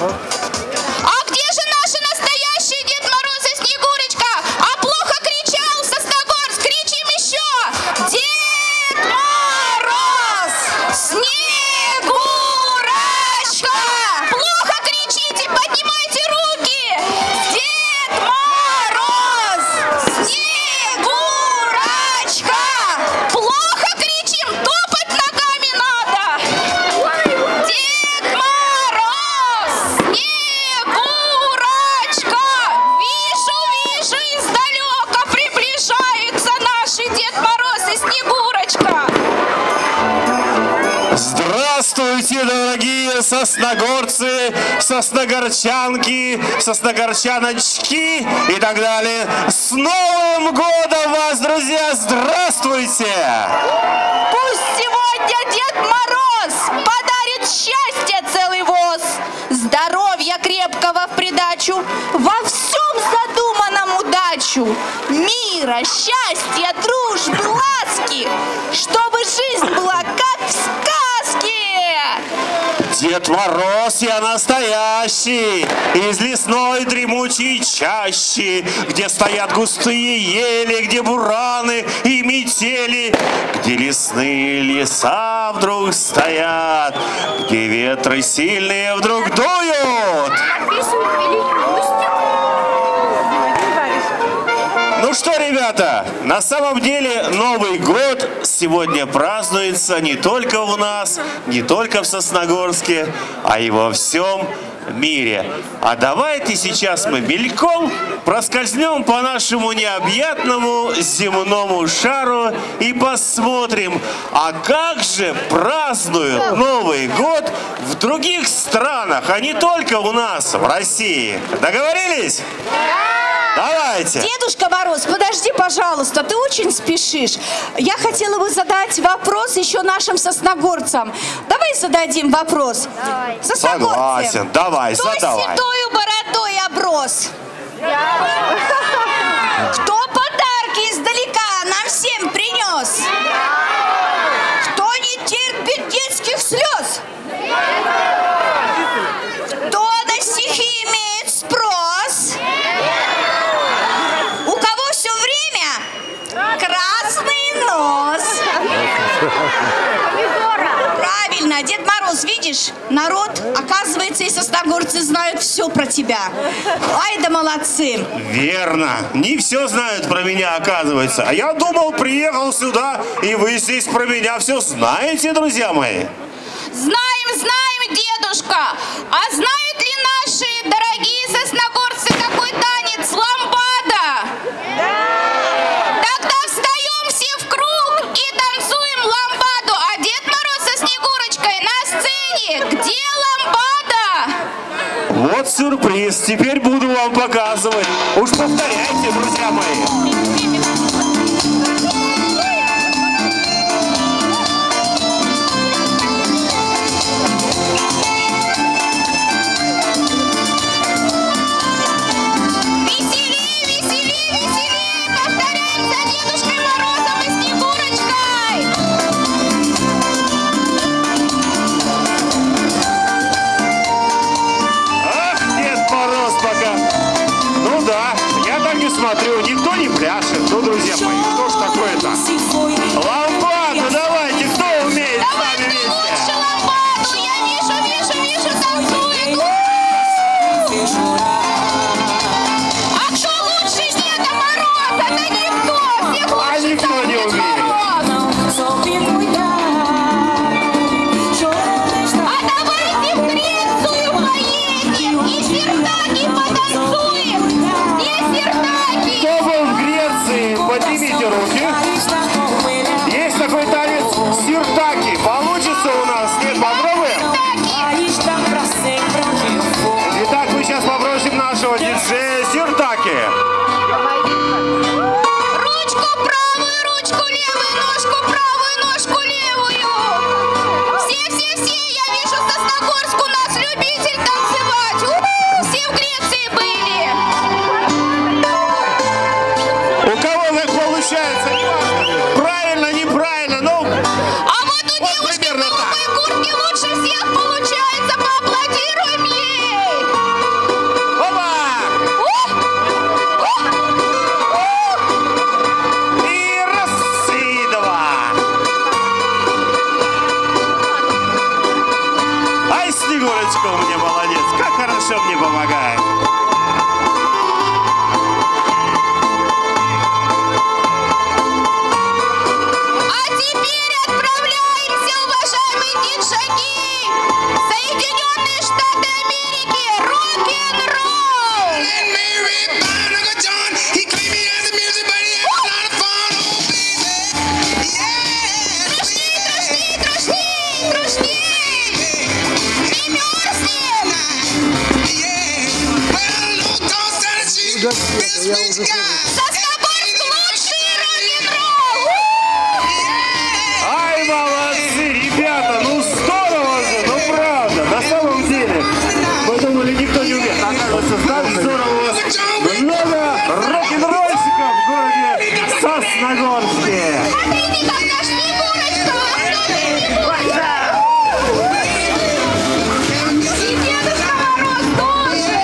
А где же наши настоящие Дед Мороз и Снегурочка? А плохо кричал Сосногорск, кричим еще! Дед Мороз! Снегурочка! Плохо кричите, поднимайте руки! Дед Мороз! Снегурочка! Плохо кричим, топать ногами надо! Дед Мороз! Снегурочка! Вижу, издалека приближаются наши Дед Мороз и Снегурочка! Здравствуйте, дорогие сосногорцы, сосногорчанки, сосногорчаночки и так далее. С Новым годом вас, друзья! Здравствуйте! Пусть сегодня Дед Мороз подарит счастье целый воз, здоровья крепкого в придачу, во всем задуманном удачу, мира, счастья, дружбы, ласки, чтобы жизнь была как в сказке. Дед Мороз я настоящий, из лесной дремучей чащи, где стоят густые ели, где бураны и метели, где лесные леса вдруг стоят, где ветры сильные вдруг дуют. Ну что, ребята, на самом деле Новый год сегодня празднуется не только у нас, не только в Сосногорске, а и во всем мире. А давайте сейчас мы мельком проскользнем по нашему необъятному земному шару и посмотрим, а как же празднуют Новый год в других странах, а не только у нас, в России. Договорились? Давайте. Дедушка Мороз, подожди, пожалуйста, ты очень спешишь. Я хотела бы задать вопрос еще нашим сосногорцам. Давай зададим вопрос. Сосногорцы. Согласен, давай, Кто задавай. седою бородой оброс? Кто подарки издалека нам всем принес? Кто не терпит детских слез? Кто на стихи имеет спрос? У кого все время красный нос? Правильно, Дед Мороз, видишь, народ, оказывается, и сосногорцы знают все про тебя. Ай да молодцы. Верно. Не все знают про меня, оказывается. А я думал, приехал сюда, и вы здесь про меня все знаете, друзья мои. Знаем, дедушка. А знают ли наши дорогие сосногорцы, какой танец ламбада? Тогда встаем все в круг и танцуем ламбаду. А Дед Мороз со Снегурочкой на сцене. Где ламбада? Вот сюрприз. Теперь буду вам показывать. Уж повторяйте, друзья мои. Смотрю, никто не пляшет. Ну, друзья мои, кто ж такое-то? Ламбаду давайте, кто умеет с нами вместе? Лучше ламбаду, я вижу, танцует. А кто лучше Деда Мороза? Да никто, все лучше. А никто не умеет. А давайте в Грецию поедем и сертаки потанцуем. Где сертаки? Кто был в Греции, поднимите руки. Есть такой танец сиртаки. Получится у нас? Нет, попробуем? Итак, мы сейчас попросим нашего диджея сиртаки. Ручку правую, ручку левую, ножку правую, ножку левую. Все, я вижу, Сосногорск у нас любитель танцевать. Все в Греции были. У кого как получается? Правильно, неправильно, ну... А вот у девушки в голубой куртке лучше всех получается. Поаплодируем ей. Снегурочка у меня молодец, как хорошо мне помогает. А теперь отправляемся, уважаемые диджаки, в Соединенные Штаты Америки, рок-н-ролл! Красногорск лучший рок-н-ролл! Ай, молодцы, ребята, ну здорово же, ну правда, на самом деле. Мы думали, никто не умеет, оказывается, так здорово у вас много рок-н-ролльщиков в городе Сосногорске. Смотрите, как наш Снегурочка! И Дедушка Мороз тоже!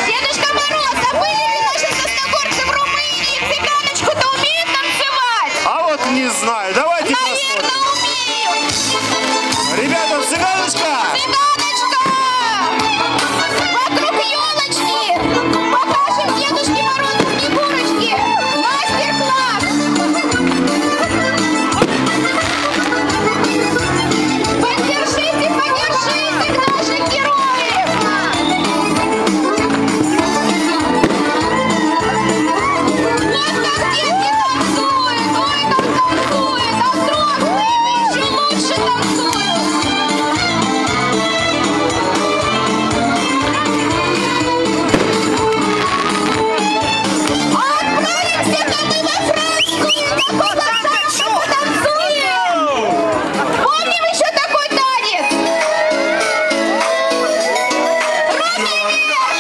Дедушка Мороз, а были ли наши сосногорцы в Румынии? Цыганочку-то умеют танцевать? А вот не знаю, давайте Наверное, посмотрим. умеют! Ребята, цыганочка! Цыганочка! Вокруг елочки! Покажем Дедушке Морозу Снегурочке! Мастер-класс! Поддержите, поддержите наших героев! Вот как детки танцуют! Ой, как танцуют! А взрослые еще лучше танцуют! Отправимся-ка мы во Францию! Какой танцуем! Помним еще такой танец! Руки вверх!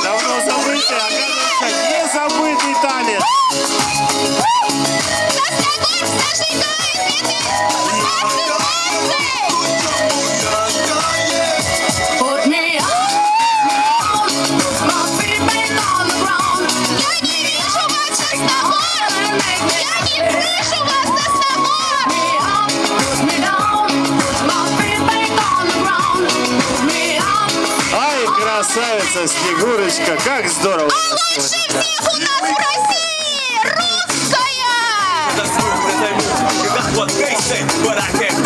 Давно забытый, оказывается, не забытый танец. Сосногорск зажигает 2020! Я не вижу вас, Сосногорск! Я не слышу вас, Сосногорск! Ай, красавица Снегурочка, как здорово. А лучше всех у нас в России русская!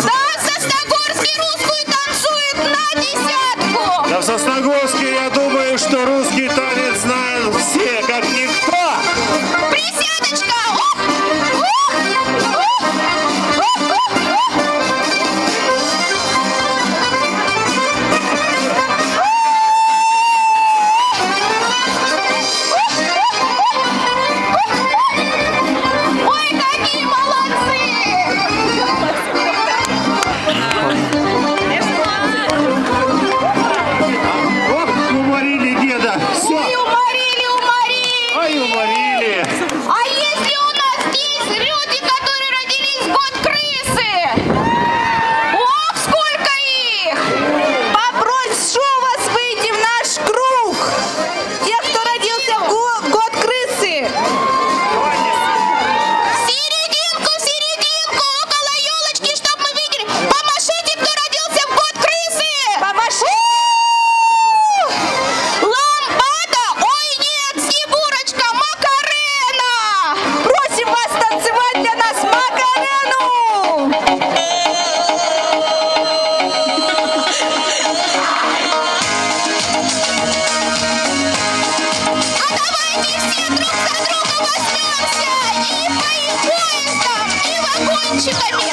Да, в Сосногорске русскую танцуют на десятку! Да в Сосногорске, я думаю, что русский танец знают все, как никто. Присядочка! Ух! Ух! Ух! Ух! Ух! Ой, какие молодцы! Вот уморили деда. Все. Ой, уморили, уморили! Ай, уморили. А если у нас здесь люди, которые родились в год крысы? Ох, сколько их! Попрошу вас выйти в наш круг. Тех, кто родился в год крысы. В серединку, около елочки, чтобы мы видели. Помашите, кто родился в год крысы! Помаши. Ламбада! Ой, нет, Снегурочка, Макарена! Просим вас танцевать для нас Макарену. А давайте все друг за друга возьмемся и по поездам, и вагончиками.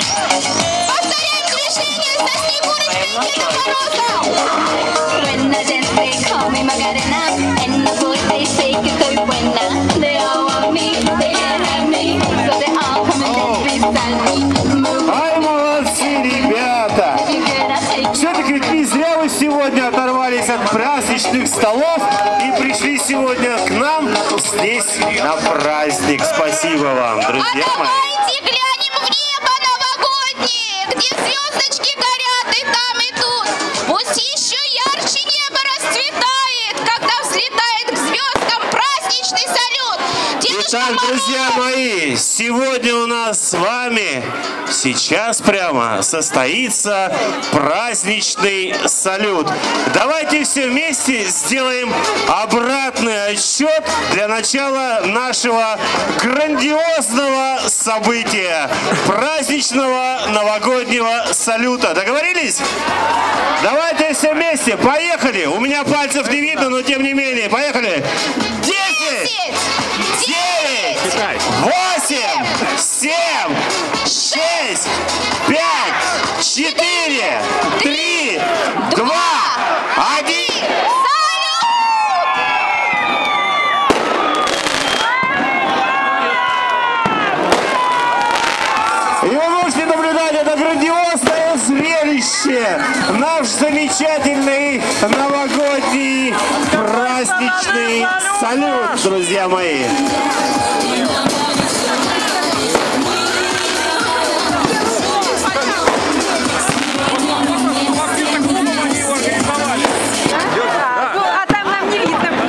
Повторяем движение со Снегурочкой и Дедом Морозом. When I dance, they call me Macarena, and the boys they say que soy buena. They all want me, they can't have me, so they all come and dance beside me. Move, Ай, молодцы, ребята. you get a take. Все-таки ведь не зря вы сегодня оторвались от праздничных столов и пришли сегодня к нам здесь на праздник. Спасибо вам, А друзья мои. давайте глянем в небо новогоднее, где звездочки горят и там, и тут. Пусть еще ярче небо расцветает, когда взлетает к звездам праздничный салют. Дедушка Итак, друзья мои, сегодня у нас с вами, сейчас прямо, состоится праздничный салют. Давайте все вместе сделаем обратный отсчет для начала нашего грандиозного события, праздничного новогоднего салюта. Договорились? Давайте все вместе, поехали! У меня пальцев не видно, но тем не менее, поехали! 10, 9, 8, 7, 6, 5, 4, 3, 2, 1. И вы можете наблюдать это грандиозное зрелище. Наш замечательный новогодний праздничный салют, друзья мои.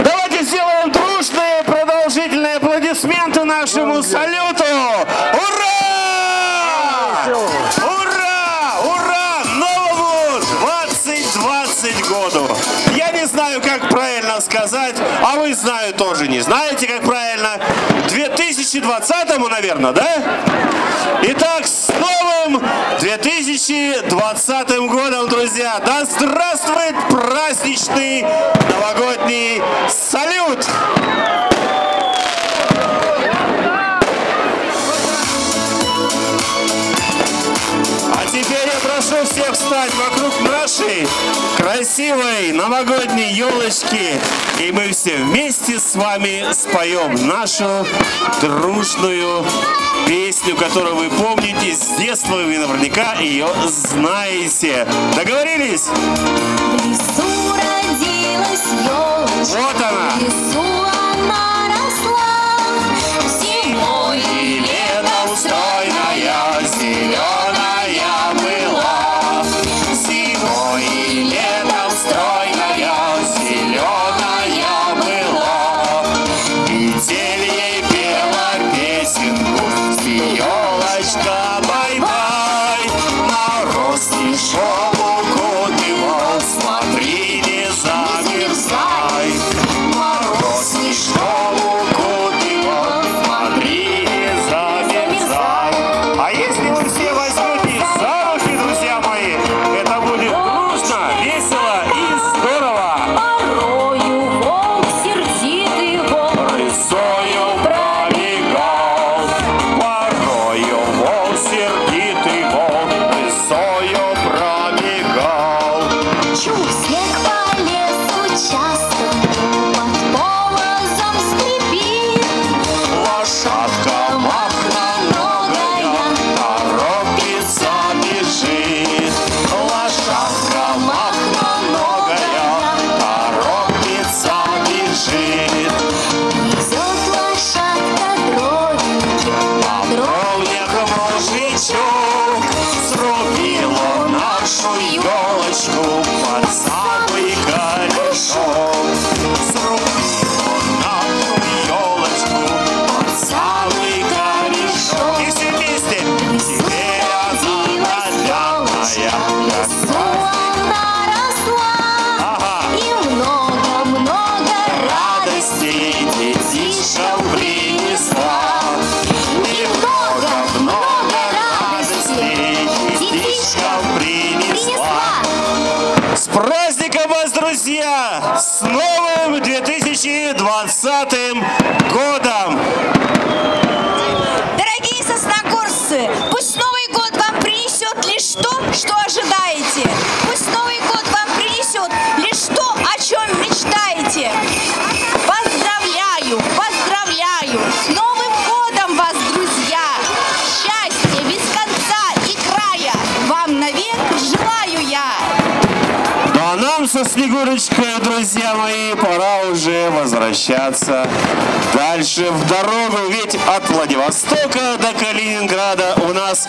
Давайте сделаем дружные продолжительные аплодисменты нашему салюту. Ура! Ура! Ура! Новому 2020 году! Я не знаю, как правильно сказать, а вы знаю тоже не знаете, как правильно. 2020-му, наверное, да? Итак, с новым 2020 годом, друзья! Да здравствует праздничный новогодний салют! Теперь я прошу всех встать вокруг нашей красивой новогодней елочки, и мы все вместе с вами споем нашу дружную песню, которую вы помните с детства, вы наверняка ее знаете. Договорились? В лесу родилась елочка, Вот она. в лесу она росла, зимой и летом стройная, зеленая. С новым 2020 годом! Дорогие сосногорцы, пусть Новый год вам принесет лишь то, что ожидаете. Пусть Новый год вам принесет лишь то, о чем мечтаете. Поздравляю, поздравляю! С Новым годом вас, друзья! Счастья без конца и края вам навек желаю я! Ну а нам с со Снегурочкой, друзья мои, пора уже возвращаться дальше в дорогу. Ведь от Владивостока до Калининграда у нас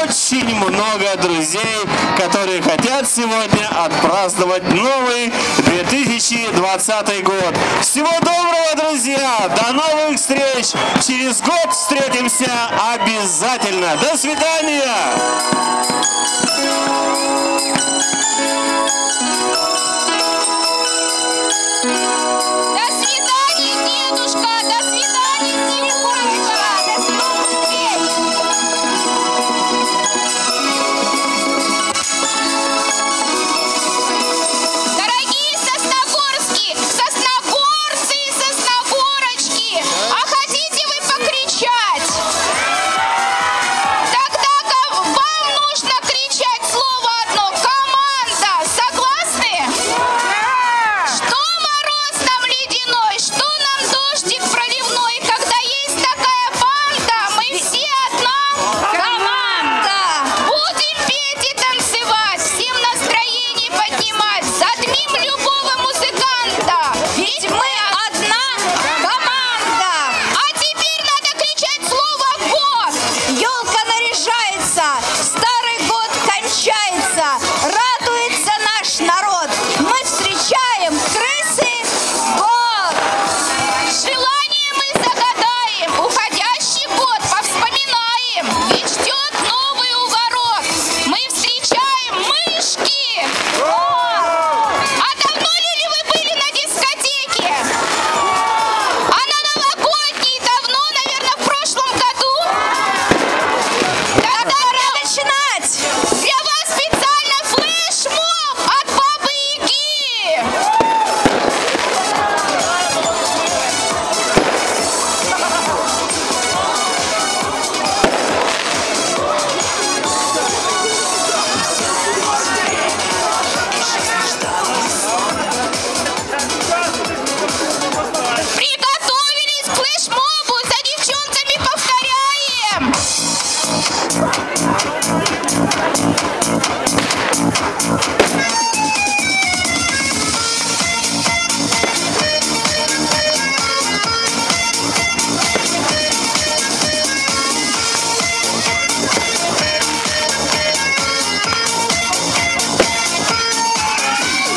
очень много друзей, которые хотят сегодня отпраздновать новый 2020 год. Всего доброго, друзья! До новых встреч! Через год встретимся обязательно! До свидания! До свидания, дедушка! До свидания, Снегурочка! До новых встреч! Дорогие сосногорские, сосногорцы и сосногорочки, а хотите вы покричать? Тогда вам нужно кричать слово одно — команда. Согласны? Что мороз нам ледяной, что нам дождик проливной, когда есть такая банда, мы все одна команда. Будем петь и танцевать, всем настроение поднимать, затмим любого музыканта, ведь мы одна команда. А теперь надо кричать слово «год». Елка наряжается, старый год кончается, радуется наш народ. Мы встречаем крысы год. Желание мы загадаем, уходящий год повспоминаем, ведь ждет новый уворот. Мы встречаем мышки. А давно ли вы были на дискотеке? А на новогодней давно, наверное, в прошлом году? Тогда Пора начинать. для вас специально флешмоб от Бабы Яги. Приготовились к флешмобу, за девчонками повторяем.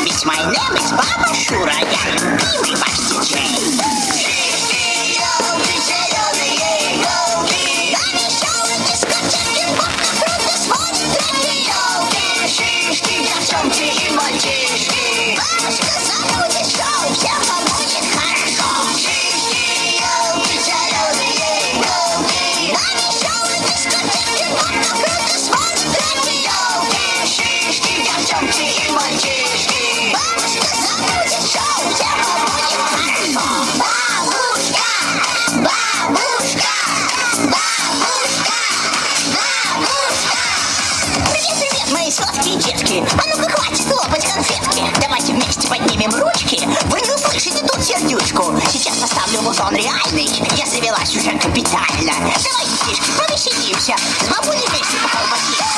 Ведь my name is Баба Шура, я любимый ваш диджей. Шишки, елки, зеленые елки, на веселой дискотеке будто круто сводят эти елки. Шишки, девчонки и мальчишки, бабушка забудет шоу, всем вам будет хорошо. Шишки, елки, зеленые елки, на веселой дискотеке будто круто сводят эти елки. Шишки, девчонки и мальчишки, бабушка забудет шоу, всем вам будет хорошо. Бабушка, бабушка, бабушка, бабушка. Привет, привет, мои сладкие детки. А ну-ка, хватит лопать конфетки. Давайте вместе поднимем ручки. Вы не услышите тут сердючку. Сейчас поставлю музон реальный. Я завелась уже капитально. Давайте, птишки, повеселимся. С бабулей вместе по колбасе.